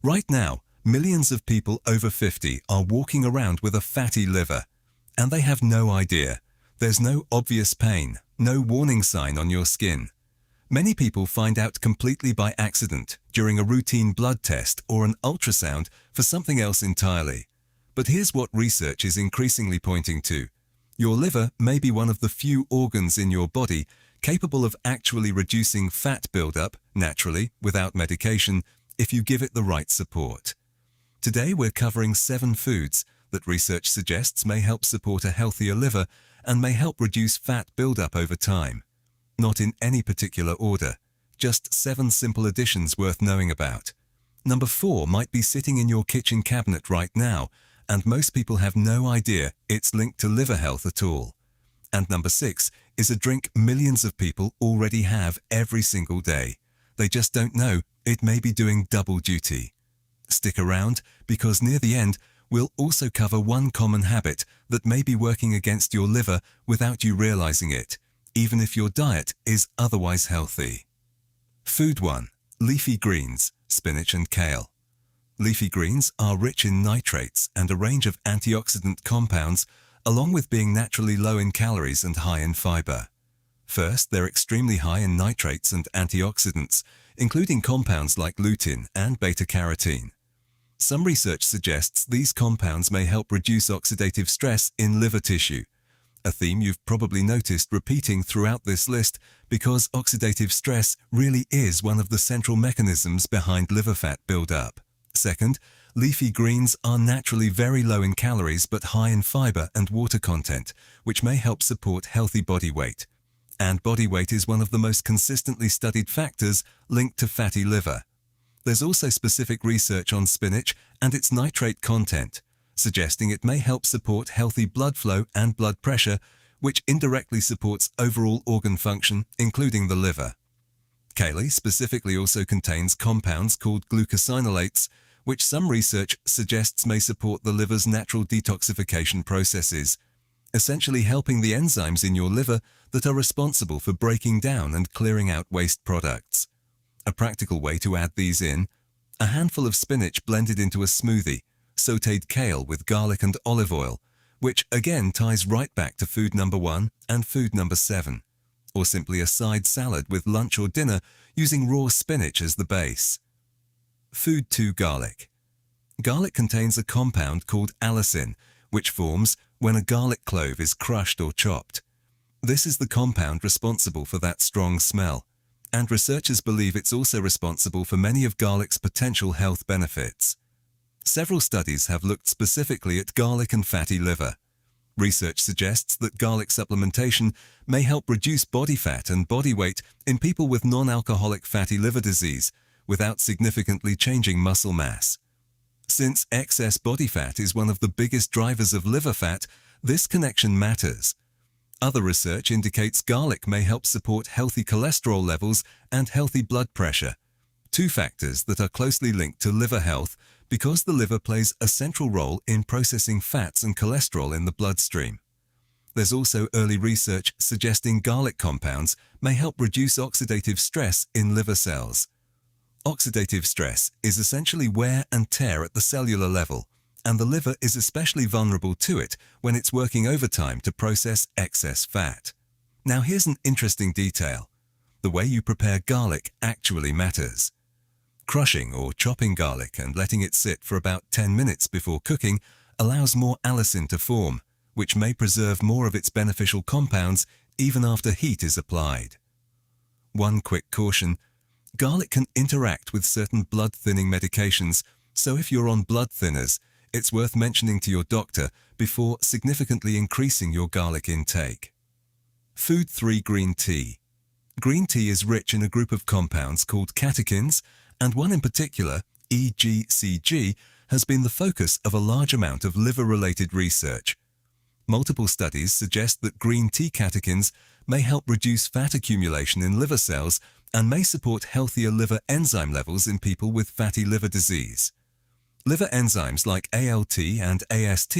Right now, millions of people over 50 are walking around with a fatty liver, and they have no idea. There's no obvious pain, no warning sign on your skin. Many people find out completely by accident during a routine blood test or an ultrasound for something else entirely. But here's what research is increasingly pointing to. Your liver may be one of the few organs in your body capable of actually reducing fat buildup naturally without medication if you give it the right support. Today we're covering 7 foods that research suggests may help support a healthier liver and may help reduce fat buildup over time. Not in any particular order, just 7 simple additions worth knowing about. Number 4 might be sitting in your kitchen cabinet right now, and most people have no idea it's linked to liver health at all. And number 6 is a drink millions of people already have every single day. They just don't know it may be doing double duty. Stick around, because near the end, we'll also cover one common habit that may be working against your liver without you realizing it, even if your diet is otherwise healthy. Food 1. Leafy greens, spinach and kale. Leafy greens are rich in nitrates and a range of antioxidant compounds, along with being naturally low in calories and high in fiber. First, they're extremely high in nitrates and antioxidants, including compounds like lutein and beta-carotene. Some research suggests these compounds may help reduce oxidative stress in liver tissue, a theme you've probably noticed repeating throughout this list because oxidative stress really is one of the central mechanisms behind liver fat buildup. Second, leafy greens are naturally very low in calories but high in fiber and water content, which may help support healthy body weight. And body weight is one of the most consistently studied factors linked to fatty liver. There's also specific research on spinach and its nitrate content, suggesting it may help support healthy blood flow and blood pressure, which indirectly supports overall organ function, including the liver. Kale specifically also contains compounds called glucosinolates, which some research suggests may support the liver's natural detoxification processes, essentially helping the enzymes in your liver that are responsible for breaking down and clearing out waste products. A practical way to add these in: a handful of spinach blended into a smoothie, sautéed kale with garlic and olive oil, which again ties right back to food number 1 and food number 7, or simply a side salad with lunch or dinner using raw spinach as the base. Food 2. Garlic. Garlic contains a compound called allicin, which forms when a garlic clove is crushed or chopped. This is the compound responsible for that strong smell, and researchers believe it's also responsible for many of garlic's potential health benefits. Several studies have looked specifically at garlic and fatty liver. Research suggests that garlic supplementation may help reduce body fat and body weight in people with non-alcoholic fatty liver disease without significantly changing muscle mass. Since excess body fat is one of the biggest drivers of liver fat, this connection matters. Other research indicates garlic may help support healthy cholesterol levels and healthy blood pressure, 2 factors that are closely linked to liver health because the liver plays a central role in processing fats and cholesterol in the bloodstream. There's also early research suggesting garlic compounds may help reduce oxidative stress in liver cells. Oxidative stress is essentially wear and tear at the cellular level, and the liver is especially vulnerable to it when it's working overtime to process excess fat. Now here's an interesting detail. The way you prepare garlic actually matters. Crushing or chopping garlic and letting it sit for about 10 minutes before cooking allows more allicin to form, which may preserve more of its beneficial compounds even after heat is applied. One quick caution: garlic can interact with certain blood-thinning medications, so if you're on blood thinners, it's worth mentioning to your doctor before significantly increasing your garlic intake. Food 3. Green tea. Green tea is rich in a group of compounds called catechins, and one in particular, EGCG, has been the focus of a large amount of liver-related research. Multiple studies suggest that green tea catechins may help reduce fat accumulation in liver cells and may support healthier liver enzyme levels in people with fatty liver disease. Liver enzymes like ALT and AST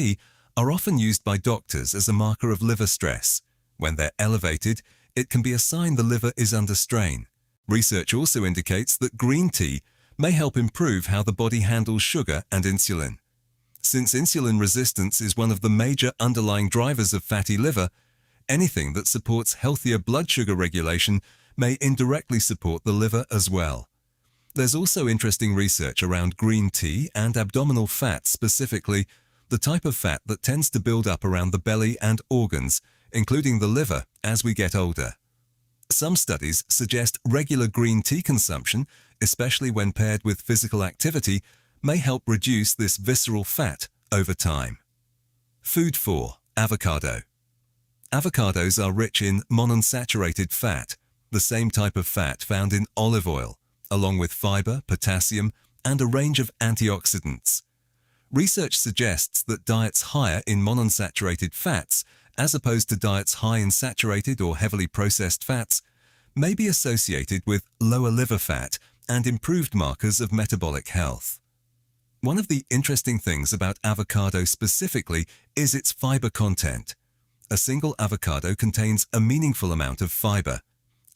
are often used by doctors as a marker of liver stress. When they're elevated, it can be a sign the liver is under strain. Research also indicates that green tea may help improve how the body handles sugar and insulin. Since insulin resistance is one of the major underlying drivers of fatty liver, anything that supports healthier blood sugar regulation may indirectly support the liver as well. There's also interesting research around green tea and abdominal fat, specifically the type of fat that tends to build up around the belly and organs, including the liver, as we get older. Some studies suggest regular green tea consumption, especially when paired with physical activity, may help reduce this visceral fat over time. Food 4. Avocado. Avocados are rich in monounsaturated fat, the same type of fat found in olive oil, along with fiber, potassium, and a range of antioxidants. Research suggests that diets higher in monounsaturated fats, as opposed to diets high in saturated or heavily processed fats, may be associated with lower liver fat and improved markers of metabolic health. One of the interesting things about avocado specifically is its fiber content. A single avocado contains a meaningful amount of fiber,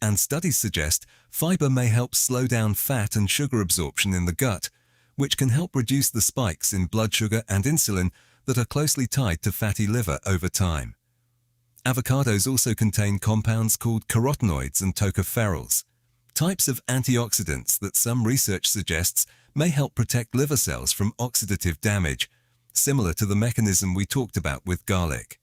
and studies suggest fiber may help slow down fat and sugar absorption in the gut, which can help reduce the spikes in blood sugar and insulin that are closely tied to fatty liver over time. Avocados also contain compounds called carotenoids and tocopherols, types of antioxidants that some research suggests may help protect liver cells from oxidative damage, similar to the mechanism we talked about with garlic.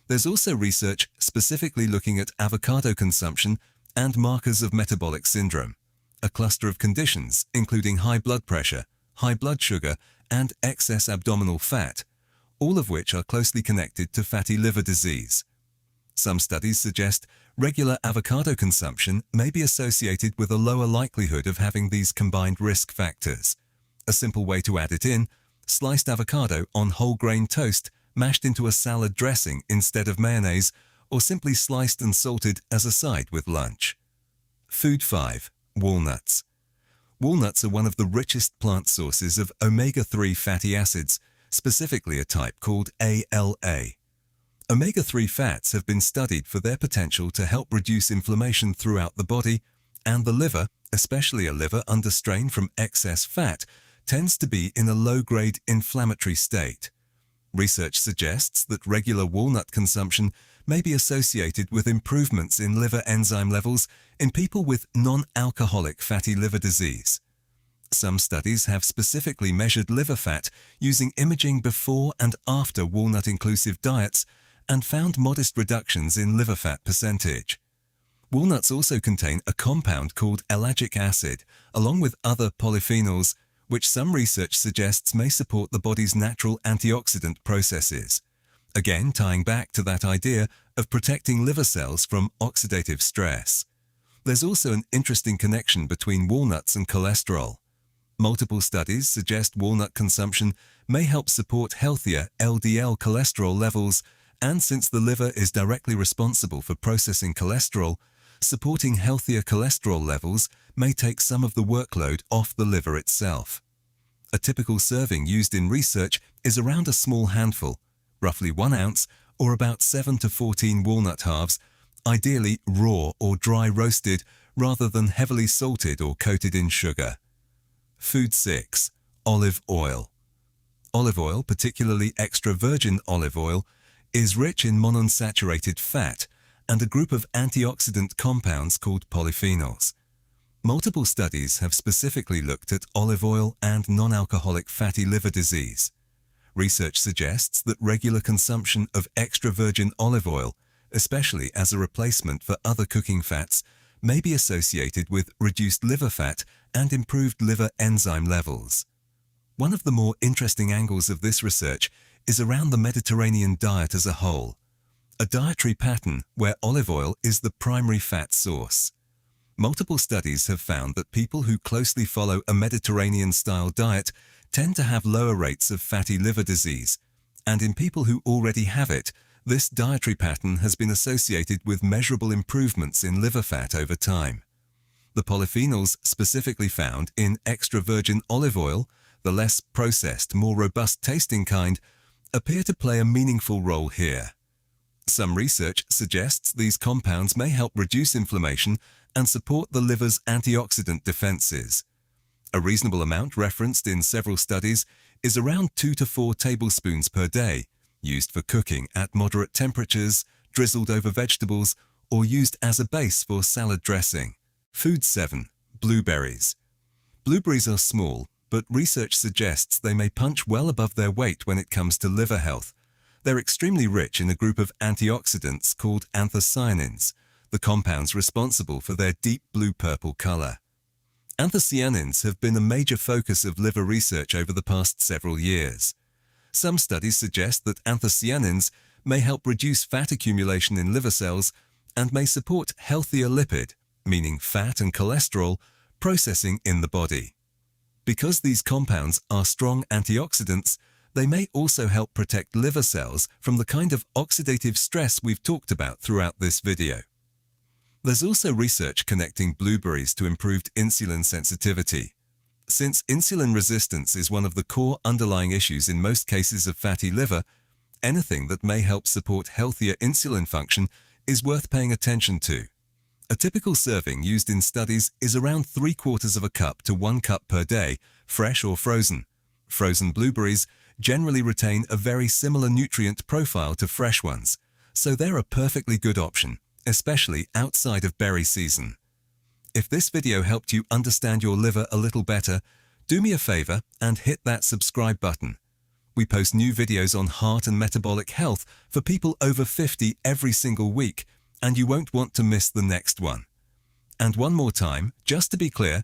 There's also research specifically looking at avocado consumption and markers of metabolic syndrome, a cluster of conditions including high blood pressure, high blood sugar, and excess abdominal fat, all of which are closely connected to fatty liver disease. Some studies suggest regular avocado consumption may be associated with a lower likelihood of having these combined risk factors. A simple way to add it in: sliced avocado on whole grain toast mashed into a salad dressing instead of mayonnaise, or simply sliced and salted as a side with lunch. Food 5. Walnuts. Walnuts are one of the richest plant sources of omega-3 fatty acids, specifically a type called ALA. Omega-3 fats have been studied for their potential to help reduce inflammation throughout the body, and the liver, especially a liver under strain from excess fat, tends to be in a low-grade inflammatory state. Research suggests that regular walnut consumption may be associated with improvements in liver enzyme levels in people with non-alcoholic fatty liver disease. Some studies have specifically measured liver fat using imaging before and after walnut-inclusive diets and found modest reductions in liver fat percentage. Walnuts also contain a compound called ellagic acid, along with other polyphenols, which some research suggests may support the body's natural antioxidant processes, again tying back to that idea of protecting liver cells from oxidative stress. There's also an interesting connection between walnuts and cholesterol. Multiple studies suggest walnut consumption may help support healthier LDL cholesterol levels, and since the liver is directly responsible for processing cholesterol, supporting healthier cholesterol levels may take some of the workload off the liver itself. A typical serving used in research is around a small handful, roughly 1 ounce, or about 7 to 14 walnut halves, ideally raw or dry roasted rather than heavily salted or coated in sugar. Food 6. Olive oil. Olive oil, particularly extra virgin olive oil, is rich in monounsaturated fat and a group of antioxidant compounds called polyphenols. Multiple studies have specifically looked at olive oil and non-alcoholic fatty liver disease. Research suggests that regular consumption of extra virgin olive oil, especially as a replacement for other cooking fats, may be associated with reduced liver fat and improved liver enzyme levels. One of the more interesting angles of this research is around the Mediterranean diet as a whole, a dietary pattern where olive oil is the primary fat source. Multiple studies have found that people who closely follow a Mediterranean-style diet tend to have lower rates of fatty liver disease, and in people who already have it, this dietary pattern has been associated with measurable improvements in liver fat over time. The polyphenols specifically found in extra virgin olive oil, the less processed, more robust tasting kind, appear to play a meaningful role here. Some research suggests these compounds may help reduce inflammation and support the liver's antioxidant defenses. A reasonable amount referenced in several studies is around 2 to 4 tablespoons per day, used for cooking at moderate temperatures, drizzled over vegetables, or used as a base for salad dressing. Food 7. Blueberries. Blueberries are small, but research suggests they may punch well above their weight when it comes to liver health. They're extremely rich in a group of antioxidants called anthocyanins, the compounds responsible for their deep blue-purple color. Anthocyanins have been a major focus of liver research over the past several years. Some studies suggest that anthocyanins may help reduce fat accumulation in liver cells and may support healthier lipid, meaning fat and cholesterol, processing in the body. Because these compounds are strong antioxidants, they may also help protect liver cells from the kind of oxidative stress we've talked about throughout this video. There's also research connecting blueberries to improved insulin sensitivity. Since insulin resistance is one of the core underlying issues in most cases of fatty liver, anything that may help support healthier insulin function is worth paying attention to. A typical serving used in studies is around 3/4 of a cup to 1 cup per day, fresh or frozen. Frozen blueberries generally retain a very similar nutrient profile to fresh ones, so they're a perfectly good option, especially outside of berry season. If this video helped you understand your liver a little better, do me a favor and hit that subscribe button. We post new videos on heart and metabolic health for people over 50 every single week, and you won't want to miss the next one. And one more time, just to be clear,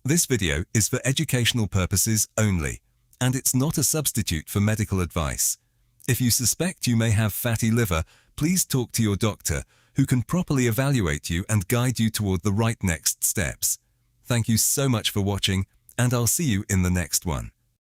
this video is for educational purposes only, and it's not a substitute for medical advice. If you suspect you may have fatty liver, please talk to your doctor, who can properly evaluate you and guide you toward the right next steps. Thank you so much for watching, and I'll see you in the next one.